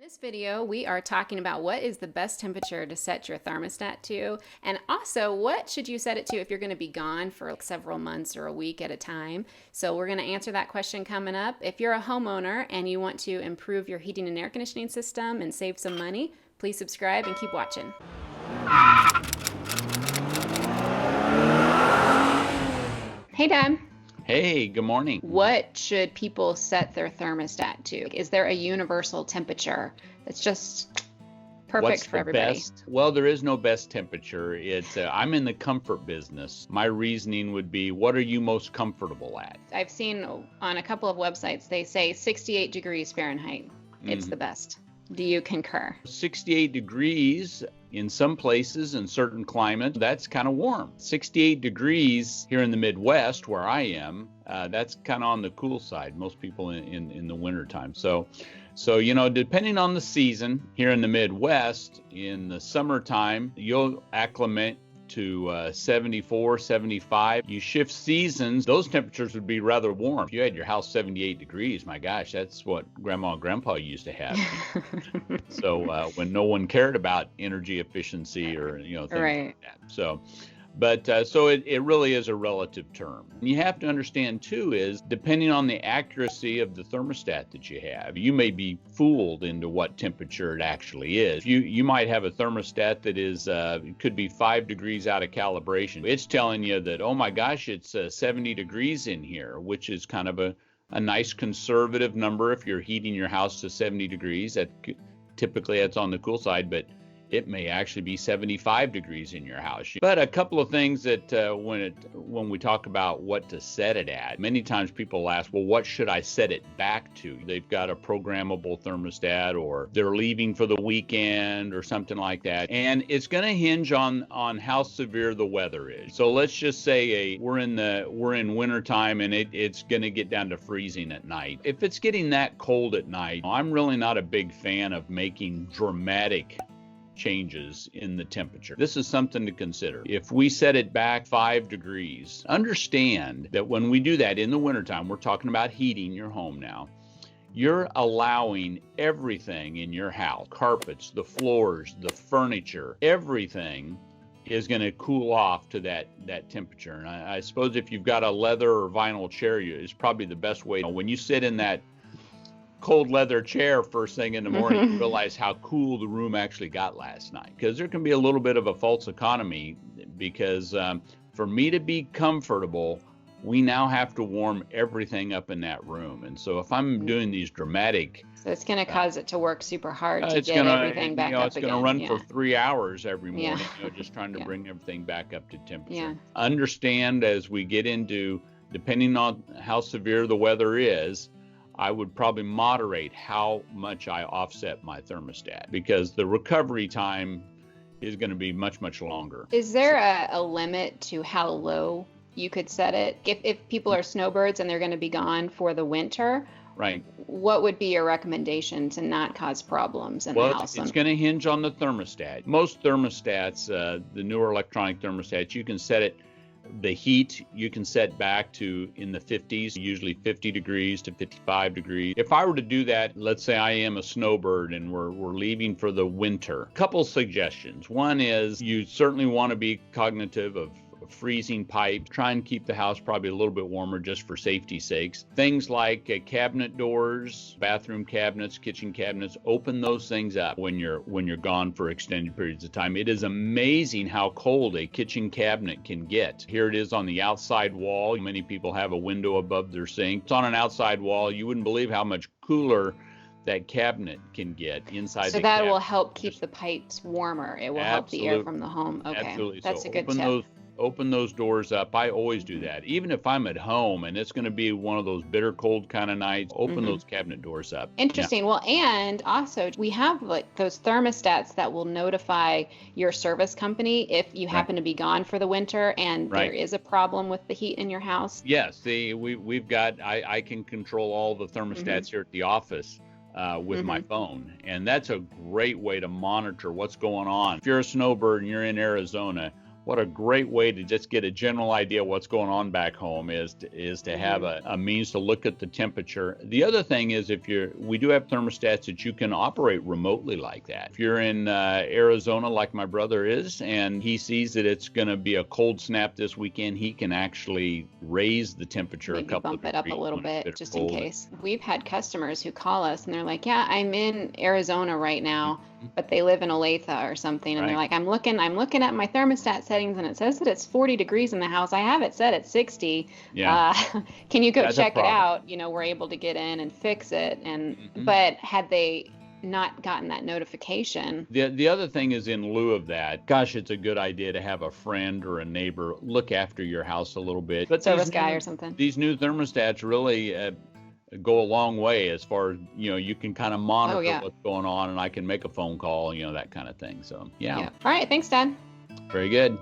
This video, we are talking about what is the best temperature to set your thermostat to, and also what should you set it to if you're going to be gone for like several months or a week at a time. So we're going to answer that question coming up. If you're a homeowner and you want to improve your heating and air conditioning system and save some money, please subscribe and keep watching. Hey, Dad. Hey, good morning. What should people set their thermostat to? Is there a universal temperature that's just perfect for everybody? Best? Well, there is no best temperature. I'm in the comfort business. My reasoning would be, what are you most comfortable at? I've seen on a couple of websites, they say 68 degrees Fahrenheit. It's the best. Do you concur? 68 degrees in some places in certain climates, that's kind of warm. 68 degrees here in the Midwest where I am, that's kind of on the cool side. Most people in the wintertime. So, depending on the season here in the Midwest, in the summertime, you'll acclimate to 74, 75. You shift seasons, those temperatures would be rather warm. If you had your house 78 degrees, my gosh, that's what Grandma and Grandpa used to have. So when no one cared about energy efficiency or things like that. So it really is a relative term. And you have to understand too is depending on the accuracy of the thermostat that you have, you may be fooled into what temperature it actually is. You might have a thermostat that is it could be 5 degrees out of calibration. It's telling you that, oh my gosh, it's 70 degrees in here, which is kind of a nice conservative number if you're heating your house to 70 degrees. Typically that's on the cool side, but it may actually be 75 degrees in your house. But a couple of things that when we talk about what to set it at, many times people ask, well, what should I set it back to? They've got a programmable thermostat or they're leaving for the weekend or something like that. And it's going to hinge on how severe the weather is. So let's just say we're in wintertime and it's going to get down to freezing at night. If it's getting that cold at night, I'm really not a big fan of making dramatic changes in the temperature. This is something to consider. If we set it back 5 degrees, understand that when we do that in the wintertime, we're talking about heating your home now, you're allowing everything in your house, carpets, the floors, the furniture, everything is going to cool off to that temperature. And I suppose if you've got a leather or vinyl chair, it's probably the best way. When you sit in that cold leather chair first thing in the morning, you realize how cool the room actually got last night. Because there can be a little bit of a false economy because for me to be comfortable, we now have to warm everything up in that room. And so if I'm doing these dramatic... So it's going to cause it to work super hard to get everything back up again. It's going to run for 3 hours every morning, just trying to bring everything back up to temperature. Understand as we get into, depending on how severe the weather is, I would probably moderate how much I offset my thermostat because the recovery time is going to be much, much longer. Is there a limit to how low you could set it? If people are snowbirds and they're going to be gone for the winter, right? What would be your recommendation to not cause problems in the house? It's going to hinge on the thermostat. Most thermostats, the newer electronic thermostats, you can set it. The heat you can set back to in the 50s, usually 50 degrees to 55 degrees. If I were to do that, let's say I am a snowbird and we're leaving for the winter. Couple suggestions. One is you certainly want to be cognitive of freezing pipes. Try and keep the house probably a little bit warmer just for safety's sakes. Things like cabinet doors, bathroom cabinets, kitchen cabinets, open those things up when you're gone for extended periods of time. It is amazing how cold a kitchen cabinet can get. Here it is on the outside wall. Many people have a window above their sink. It's on an outside wall. You wouldn't believe how much cooler that cabinet can get inside the cabinet. So that will help keep the pipes warmer. It will help the air from the home. Okay, absolutely. That's a good tip. Open those doors up. I always do that. Even if I'm at home and it's going to be one of those bitter cold kind of nights, open those cabinet doors up. Interesting. Yeah. Well, and also we have like those thermostats that will notify your service company if you happen to be gone for the winter and there is a problem with the heat in your house. Yes. We've got, I can control all the thermostats here at the office. With my phone. And that's a great way to monitor what's going on. If you're a snowbird and you're in Arizona, what a great way to just get a general idea of what's going on back home is to have a means to look at the temperature. The other thing is we do have thermostats that you can operate remotely like that. If you're in Arizona like my brother is, and he sees that it's going to be a cold snap this weekend, he can actually raise the temperature Maybe a couple bump of it up a degrees little when it's bit just in cold. case. We've had customers who call us and they're like, yeah, I'm in Arizona right now, but they live in Olathe or something, and they're Right. like, I'm looking at my thermostat settings and it says that it's 40 degrees in the house. I have it set at 60. Yeah, Uh, can you go that's a check it problem. out? We're able to get in and fix it. Mhm. But had they not gotten that notification, The other thing is, in lieu of that, gosh, it's a good idea to have a friend or a neighbor look after your house a little bit. But service guy or something. these new thermostats really go a long way as far as, you can kind of Oh monitor yeah. what's going on, and I can make a phone call, that kind of thing. So, yeah, Yeah. All right. Thanks, Dad. very good.